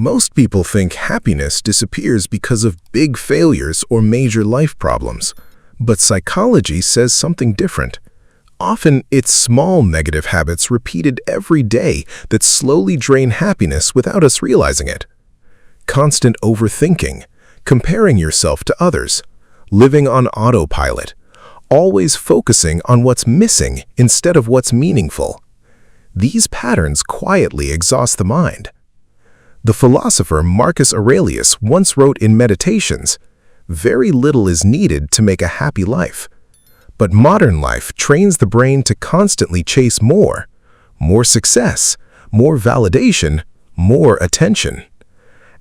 Most people think happiness disappears because of big failures or major life problems. But psychology says something different. Often, it's small negative habits repeated every day that slowly drain happiness without us realizing it. Constant overthinking, comparing yourself to others, living on autopilot, always focusing on what's missing instead of what's meaningful. These patterns quietly exhaust the mind. The philosopher Marcus Aurelius once wrote in Meditations, "Very little is needed to make a happy life." But modern life trains the brain to constantly chase more success, more validation, more attention.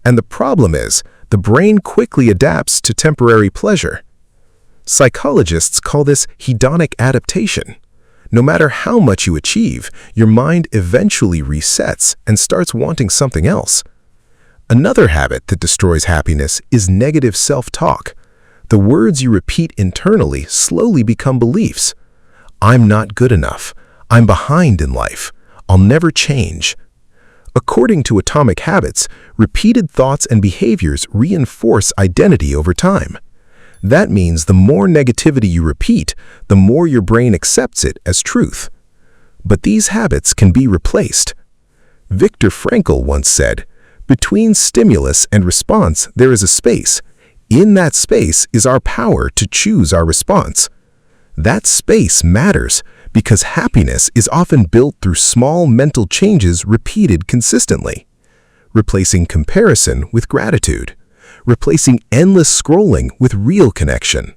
And the problem is, the brain quickly adapts to temporary pleasure. Psychologists call this hedonic adaptation. No matter how much you achieve, your mind eventually resets and starts wanting something else. Another habit that destroys happiness is negative self-talk. The words you repeat internally slowly become beliefs. I'm not good enough. I'm behind in life. I'll never change. According to Atomic Habits, repeated thoughts and behaviors reinforce identity over time. That means the more negativity you repeat, the more your brain accepts it as truth. But these habits can be replaced. Viktor Frankl once said, "Between stimulus and response, there is a space. In that space is our power to choose our response." That space matters because happiness is often built through small mental changes repeated consistently. Replacing comparison with gratitude. Replacing endless scrolling with real connection.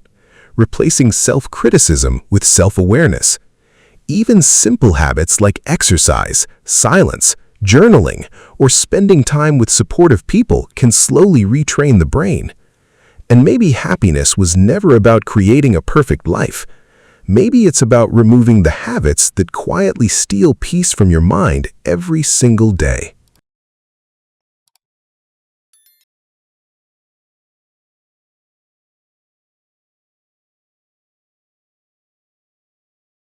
Replacing self-criticism with self-awareness. Even simple habits like exercise, silence, journaling, or spending time with supportive people can slowly retrain the brain. And maybe happiness was never about creating a perfect life. Maybe it's about removing the habits that quietly steal peace from your mind every single day.